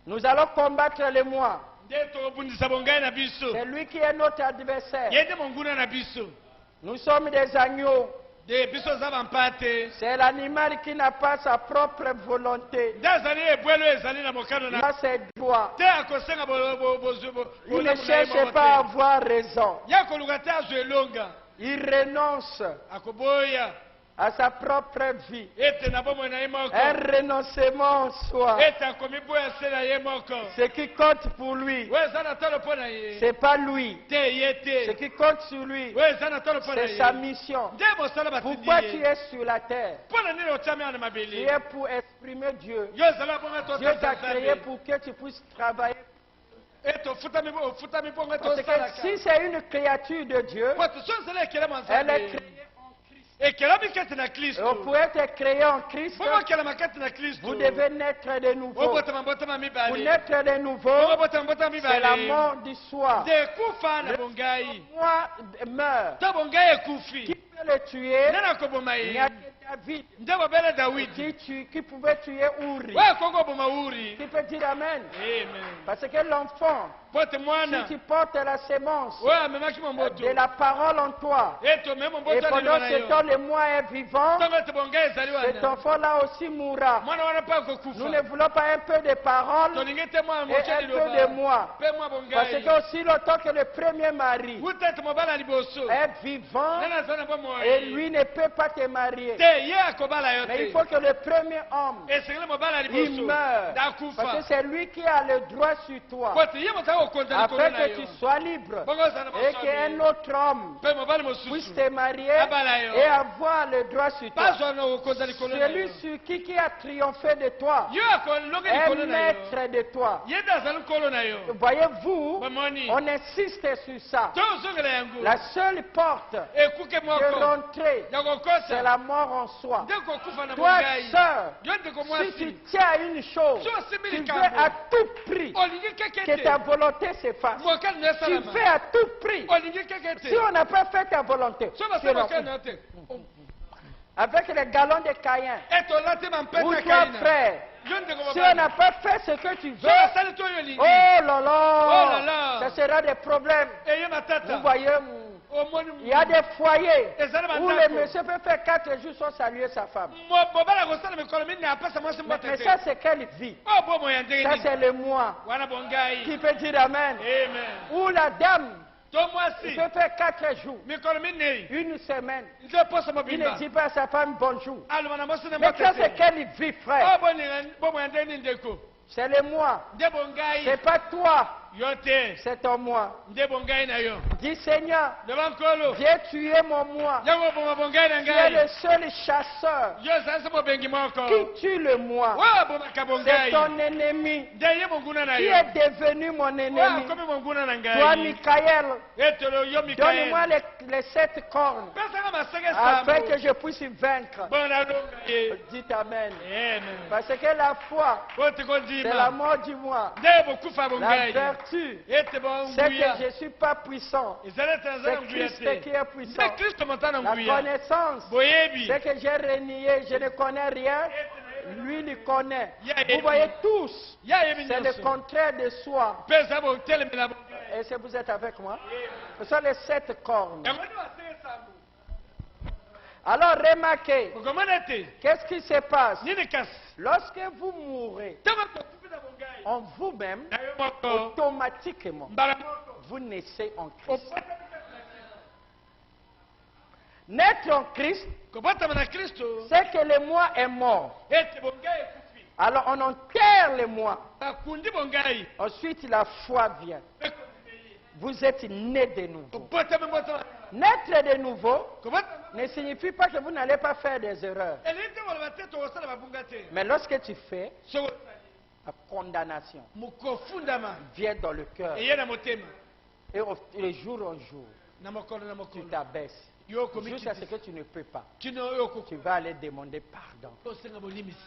Nous allons combattre le moi. C'est C'est lui qui est notre adversaire. lui. Nous sommes des agneaux. C'est C'est l'animal qui n'a pas sa propre volonté. Là, c'est droit. Il ne cherche pas à avoir raison. Il renonce à sa propre vie. Un renoncement en soi. Ce qui compte pour lui, c'est pas lui. Ce qui compte sur lui, c'est sa mission. Pourquoi tu es sur la terre? Tu es pour exprimer Dieu. Dieu t'a créé pour que tu puisses travailler. Parce que si c'est une créature de Dieu, elle est créée. Et pour être créé en Christ, vous devez naître de nouveau. Pour naître de nouveau, c'est la mort du soi. Le moi meurt. Qui peut le tuer? Il n'y a que David qui pouvait tuer Uri. Qui peut dire Amen? Parce que l'enfant, si tu portes la sémence de la parole en toi, et pendant ce temps le moi est vivant, cet enfant-là aussi mourra. Nous ne voulons pas un peu de parole et un peu de moi. Parce que aussi longtemps que le premier mari est vivant, et lui ne peut pas te marier. Mais il faut que le premier homme, il meure. Parce que c'est lui qui a le droit sur toi. Afin que tu sois libre. Et qu'un autre homme puisse te marier et avoir le droit sur toi. Celui sur qui a triomphé de toi est maître de toi. Voyez-vous, on insiste sur ça. La seule porte de rentrer, c'est la mort en soi. Toi, sœur, si tu tiens à une chose, tu veux à tout prix que ta volonté se fasse. Tu fais à tout prix. Si on n'a pas fait ta volonté, avec les galons de Caïn, ou toi, frère, si on n'a pas fait ce que tu veux, oh là là, ça sera des problèmes. Vous voyez, il y a des foyers où le monsieur peut faire 4 jours sans saluer sa femme. Mais ça, c'est quelle vie? Ça, c'est le moi. Qui peut dire Amen? Ou la dame, il peut faire 4 jours, une semaine. Il ne dit pas à sa femme bonjour. Mais ça, c'est quelle vie, frère? C'est le moi. C'est pas toi. C'est ton moi. Dis Seigneur, viens tuer mon moi. Tu es le seul chasseur qui tue le moi. C'est ton ennemi qui est devenu mon ennemi. Toi, Michael, donne-moi les 7 cornes afin que je puisse vaincre. Dites Amen. Parce que la foi, c'est la mort du moi. La vertu, c'est que je ne suis pas puissant. C'est Christ qui est puissant. La connaissance, c'est que j'ai renié, je ne connais rien. Lui, il connaît. Vous voyez tous, c'est le contraire de soi. Est-ce que vous êtes avec moi? Ce sont les 7 cornes. Alors remarquez, qu'est-ce qui se passe? Lorsque vous mourrez en vous-même, automatiquement, vous naissez en Christ. Naître en Christ, c'est que le moi est mort. Alors on enterre le moi. Ensuite la foi vient. Vous êtes né de nouveau. Naître de nouveau ne signifie pas que vous n'allez pas faire des erreurs. Mais lorsque tu fais, la condamnation vient dans le cœur. Et de jour en jour, tu t'abaisses. Jusqu'à ce que tu ne peux pas. Tu vas aller demander pardon.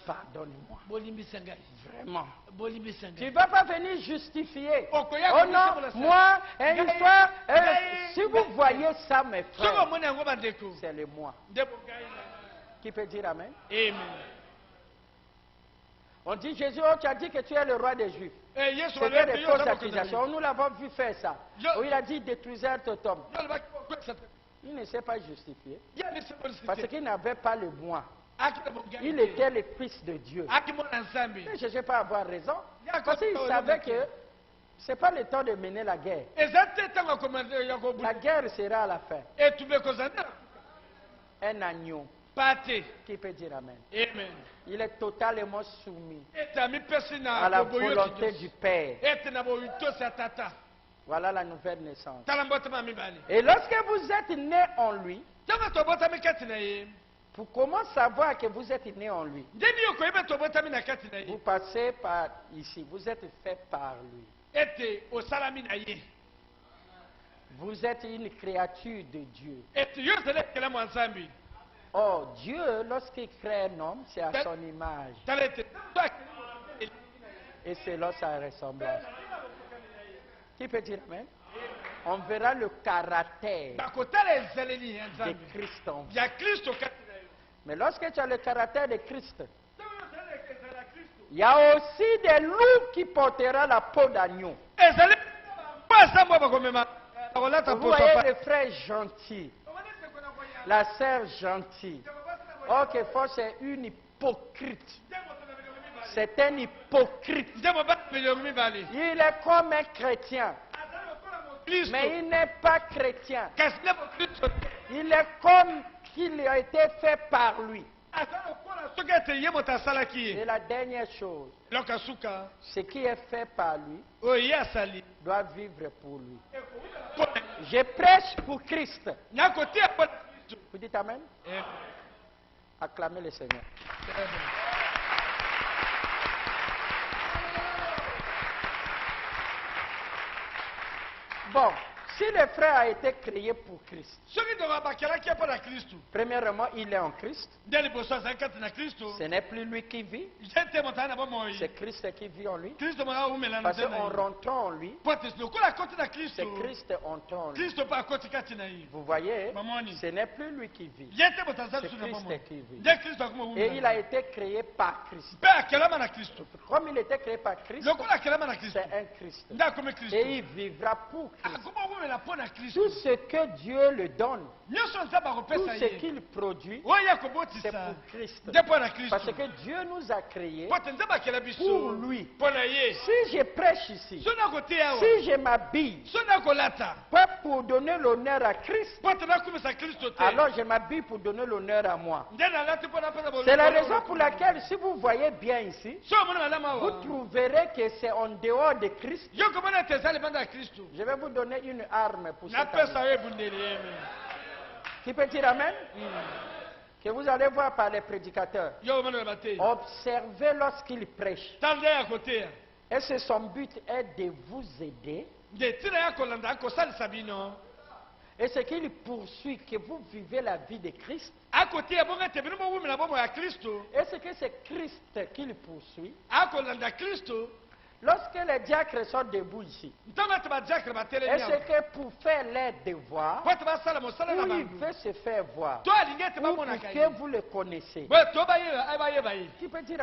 Pardonne-moi. Vraiment. Tu ne vas pas venir justifier. Oh non, moi, une histoire. Si vous voyez ça, mes frères, c'est le moi. Qui peut dire Amen? Amen. On dit, Jésus, oh, tu as dit que tu es le roi des Juifs. C'était des fausses accusations. Nous l'avons vu faire ça. Où il a dit, détruisez cet homme. Il ne s'est pas justifié. Parce qu'il n'avait pas le moi. Il était le fils de Dieu. Il ne cherchait pas à avoir raison. Parce qu'il savait que ce n'est pas le temps de mener la guerre. La guerre sera à la fin. Un agneau. Qui peut dire Amen? Amen. Il est totalement soumis à la volonté du Père. Voilà la nouvelle naissance. Et lorsque vous êtes né en lui, pour comment savoir que vous êtes né en lui? Vous passez par ici, vous êtes fait par lui. Vous êtes une créature de Dieu. Oh, Dieu, lorsqu'il crée un homme, c'est à son image. Et selon sa ressemblance. Qui peut dire Amen? On verra le caractère de Christ en vous. Mais lorsque tu as le caractère de Christ, il y a aussi des loups qui porteront la peau d'agneau. Vous voyez le frère gentil, la sœur gentille. Oh, que force c'est une hypocrite. C'est un hypocrite. Il est comme un chrétien. Mais il n'est pas chrétien. Il est comme qu'il a été fait par lui. Et la dernière chose, ce qui est fait par lui doit vivre pour lui. Je prêche pour Christ. Vous dites Amen? Acclamez le Seigneur. Bon, si le frère a été créé pour Christ, premièrement, il est en Christ. Ce n'est plus lui qui vit, c'est Christ qui vit en lui. Parce qu'en rentrant en lui, c'est Christ entrant en lui. Vous voyez, ce n'est plus lui qui vit, c'est Christ qui vit. Et il a été créé par Christ. Comme il était créé par Christ, c'est un Christ. Et il vivra pour Christ. Tout ce que Dieu le donne, tout ce qu'il produit, c'est pour Christ. Parce que Dieu nous a créés pour lui. Si je prêche ici, si je m'habille pas pour donner l'honneur à Christ, alors je m'habille pour donner l'honneur à moi. C'est la raison pour laquelle, si vous voyez bien ici, vous trouverez que c'est en dehors de Christ. Je vais vous donner une arme pour ça. Qui peut dire Amen? Que vous allez voir par les prédicateurs. Observez lorsqu'ils prêchent. Et son but est de vous aider. Et ce qu'il poursuit, que vous vivez la vie de Christ. Et ce que c'est Christ qu'il poursuit. Lorsque les diacres sont debout ici, est-ce que pour faire les devoirs, où il veut se faire voir, ou pour que vous le connaissez, qui peut dire